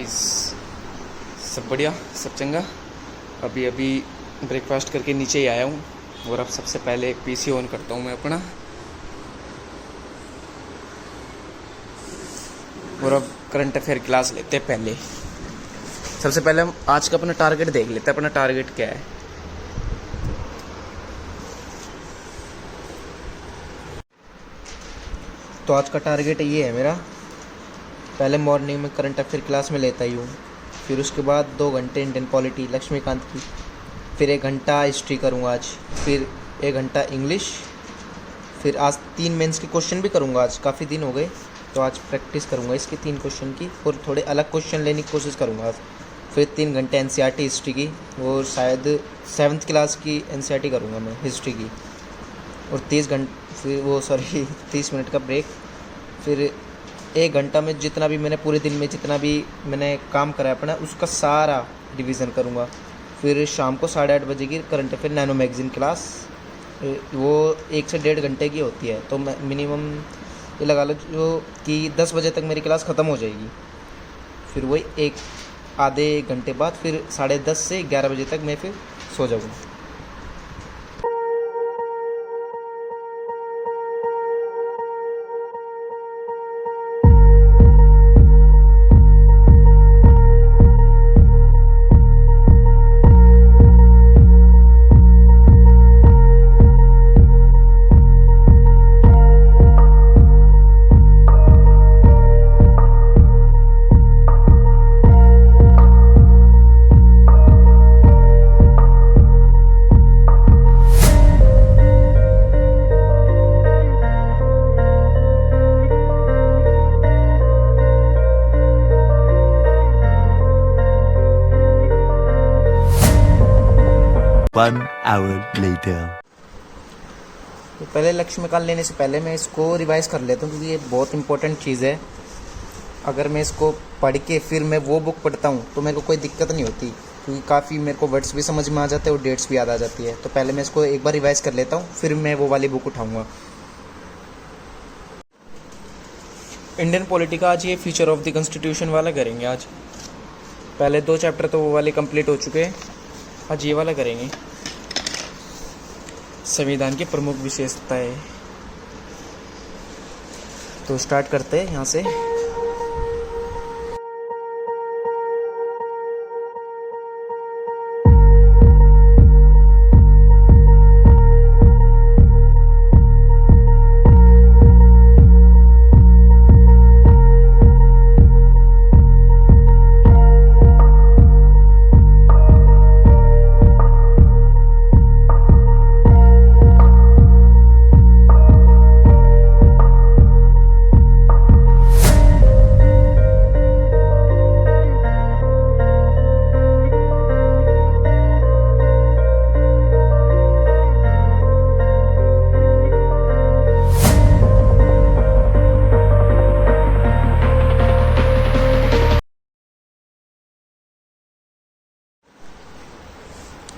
Guys, सब बढ़िया, सब चंगा। अभी अभी ब्रेकफास्ट करके नीचे ही आया हूँ और अब सबसे पहले पीसी ऑन करता हूँ मैं अपना, और अब करंट अफेयर क्लास लेते हैं। पहले सबसे पहले हम आज का अपना टारगेट देख लेते हैं। अपना टारगेट क्या है? तो आज का टारगेट ये है मेरा, पहले मॉर्निंग में करंट अफेयर क्लास में लेता ही हूँ, फिर उसके बाद 2 घंटे इंडियन पॉलिटी लक्ष्मीकांत की, फिर 1 घंटा हिस्ट्री करूँगा आज, फिर 1 घंटा इंग्लिश, फिर आज 3 मेंस के क्वेश्चन भी करूँगा। आज काफ़ी दिन हो गए तो आज प्रैक्टिस करूँगा इसकी 3 क्वेश्चन की, और थोड़े अलग क्वेश्चन लेने की कोशिश करूँगा आज। फिर 3 घंटे एनसीईआरटी हिस्ट्री की, और शायद 7th क्लास की एनसीईआरटी करूँगा मैं हिस्ट्री की, और 30 मिनट का ब्रेक। फिर 1 घंटा में जितना भी मैंने पूरे दिन में जितना भी मैंने काम करा है अपना, उसका सारा रिवीजन करूँगा। फिर शाम को 8:30 बजे की current affair nano magazine class, वो 1 से 1.5 घंटे की होती है, तो मैं मिनिमम ये लगा लो जो कि 10 बजे तक मेरी क्लास ख़त्म हो जाएगी। फिर वही आधे घंटे बाद फिर 10:30 से 11 बजे तक मैं फिर सो जाऊँगा। One hour later. तो पहले लक्ष्मीकांत लेने से पहले मैं इसको रिवाइज़ कर लेता हूँ, क्योंकि ये बहुत इंपॉर्टेंट चीज़ है। अगर मैं इसको पढ़ के फिर मैं वो बुक पढ़ता हूँ तो मेरे को कोई दिक्कत नहीं होती, क्योंकि काफ़ी मेरे को वर्ड्स भी समझ में आ जाते हैं और डेट्स भी याद आ जाती है। तो पहले मैं इसको एक बार रिवाइज़ कर लेता हूँ, फिर मैं वो वाली बुक उठाऊँगा। इंडियन पॉलिटी का आज ये फीचर ऑफ द कॉन्स्टिट्यूशन वाला करेंगे। आज पहले 2 चैप्टर तो वो वाले कंप्लीट हो चुके हैं, आज ये वाला करेंगे, संविधान की प्रमुख विशेषताएं। तो स्टार्ट करते हैं यहाँ से।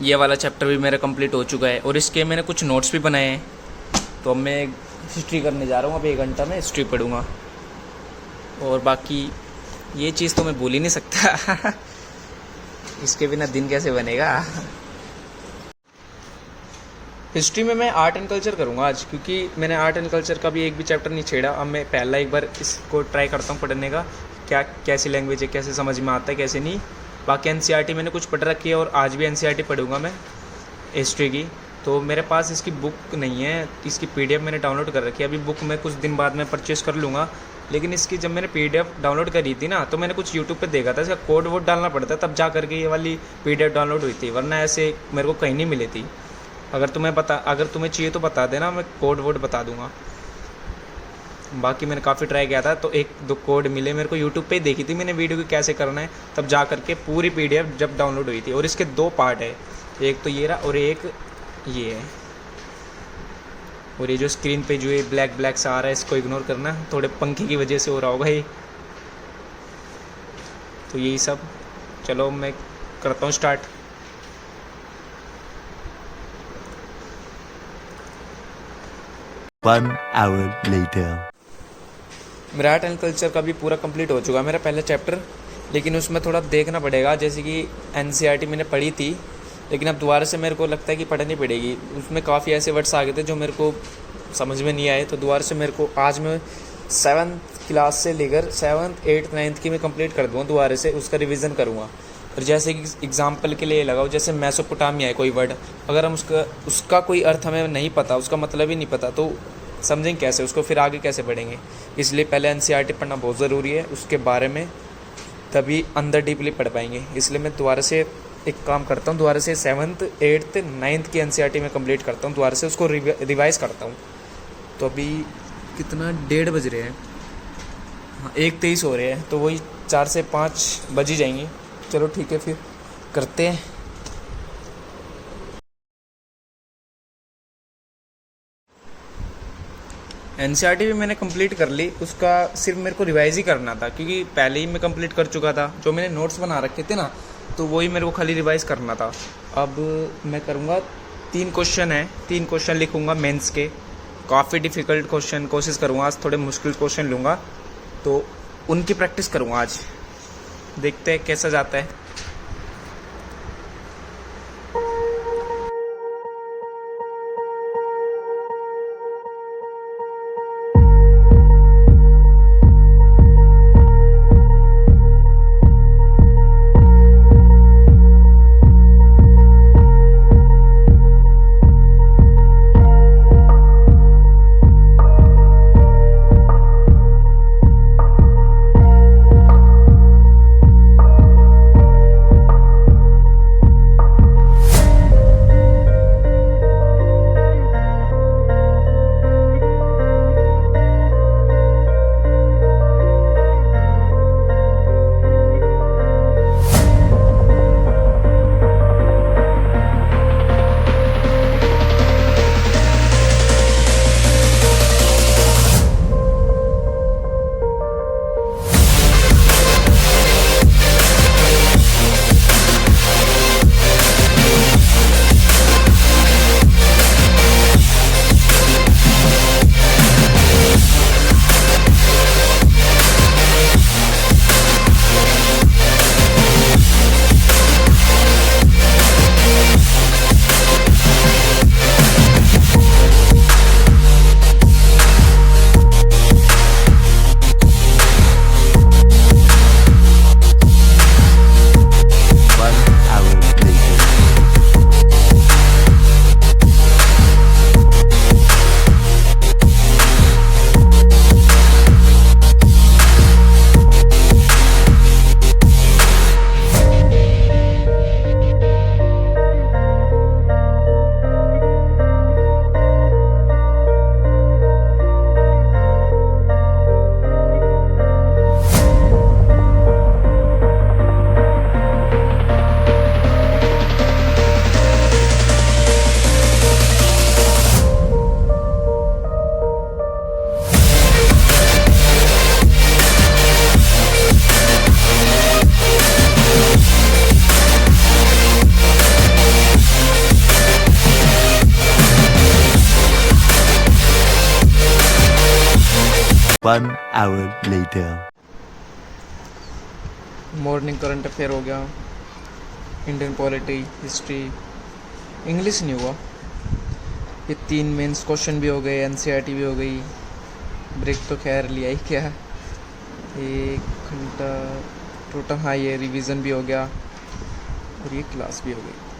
ये वाला चैप्टर भी मेरा कंप्लीट हो चुका है, और इसके मैंने कुछ नोट्स भी बनाए हैं। तो अब मैं हिस्ट्री करने जा रहा हूँ। अब 1 घंटा में हिस्ट्री पढ़ूँगा, और बाकी ये चीज़ तो मैं भूल ही नहीं सकता इसके बिना दिन कैसे बनेगा। हिस्ट्री में मैं आर्ट एंड कल्चर करूँगा आज, क्योंकि मैंने आर्ट एंड कल्चर का भी एक भी चैप्टर नहीं छेड़ा। अब मैं पहला एक बार इसको ट्राई करता हूँ पढ़ने का, कैसी लैंग्वेज है, कैसे समझ में आता है, कैसे नहीं। बाकी एनसीईआरटी मैंने कुछ पढ़ रखी है, और आज भी एनसीईआरटी पढ़ूंगा मैं हिस्ट्री की। तो मेरे पास इसकी बुक नहीं है, इसकी पीडीएफ मैंने डाउनलोड कर रखी है। अभी बुक मैं कुछ दिन बाद में परचेस कर लूँगा, लेकिन इसकी जब मैंने पीडीएफ डाउनलोड करी थी ना, तो मैंने कुछ यूट्यूब पे देखा था, इसका कोड वोड डालना पड़ता तब जा करके ये वाली पीडीएफ डाउनलोड हुई थी, वरना ऐसे मेरे को कहीं नहीं मिली थी। अगर तुम्हें चाहिए तो बता देना, मैं कोड वोड बता दूँगा। बाकी मैंने काफ़ी ट्राई किया था, तो 1-2 कोड मिले मेरे को। यूट्यूब पे ही देखी थी मैंने वीडियो की कैसे करना है, तब जा करके पूरी पीडीएफ जब डाउनलोड हुई थी। और इसके 2 पार्ट है, एक तो ये रहा और एक ये है। और ये जो स्क्रीन पे जो ये ब्लैक सा आ रहा है, इसको इग्नोर करना, थोड़े पंखे की वजह से हो रहा होगा ये। तो यही सब, चलो मैं करता हूँ स्टार्ट। One hour later. मेरा आर्ट एंड कल्चर का भी पूरा कंप्लीट हो चुका है। मेरा पहला चैप्टर लेकिन उसमें थोड़ा देखना पड़ेगा। जैसे कि एनसीईआरटी मैंने पढ़ी थी, लेकिन अब दोबारा से मेरे को लगता है कि पढ़नी पड़ेगी। उसमें काफ़ी ऐसे वर्ड्स आ गए थे जो मेरे को समझ में नहीं आए, तो दोबारा से मेरे को आज मैं 7th क्लास से लेकर 7th 8th 9th की मैं कंप्लीट कर दूँगा, दोबारा से उसका रिवीजन करूँगा। और जैसे कि एग्जाम्पल के लिए लगाओ, जैसे मेसोपोटामिया है कोई वर्ड, अगर हम उसका कोई अर्थ हमें नहीं पता, उसका मतलब ही नहीं पता, तो समझेंगे कैसे उसको, फिर आगे कैसे बढ़ेंगे। इसलिए पहले एनसीईआरटी पढ़ना बहुत ज़रूरी है, उसके बारे में तभी अंदर डीपली पढ़ पाएंगे। इसलिए मैं दोबारा से एक काम करता हूँ, दोबारा से 7th 8th 9th की एनसीईआरटी में कंप्लीट करता हूँ, दोबारा से उसको रिवाइज़ करता हूँ। तो अभी कितना 1:30 बज रहे हैं, हाँ 1:23 हो रहे हैं, तो वही 4 से 5 बज ही जाएंगे। चलो ठीक है, फिर करते हैं। एनसीईआरटी भी मैंने कंप्लीट कर ली, उसका सिर्फ मेरे को रिवाइज ही करना था, क्योंकि पहले ही मैं कंप्लीट कर चुका था। जो मैंने नोट्स बना रखे थे ना, तो वही मेरे को खाली रिवाइज करना था। अब मैं करूँगा 3 क्वेश्चन है, 3 क्वेश्चन लिखूँगा मेंस के, काफ़ी डिफ़िकल्ट क्वेश्चन कोशिश करूँगा आज, थोड़े मुश्किल क्वेश्चन लूँगा, तो उनकी प्रैक्टिस करूँगा आज। देखते हैं कैसा जाता है। One hour later. Morning current affair हो गया, इंडियन पॉलिटी, हिस्ट्री, इंग्लिश नहीं हुआ। ये 3 मेंस क्वेश्चन भी हो गए, एनसीईआरटी भी हो गई। ब्रेक तो खैर लिया ही क्या, 1 घंटा टोटल। हाँ, ये रिवीजन भी हो गया और ये क्लास भी हो गई।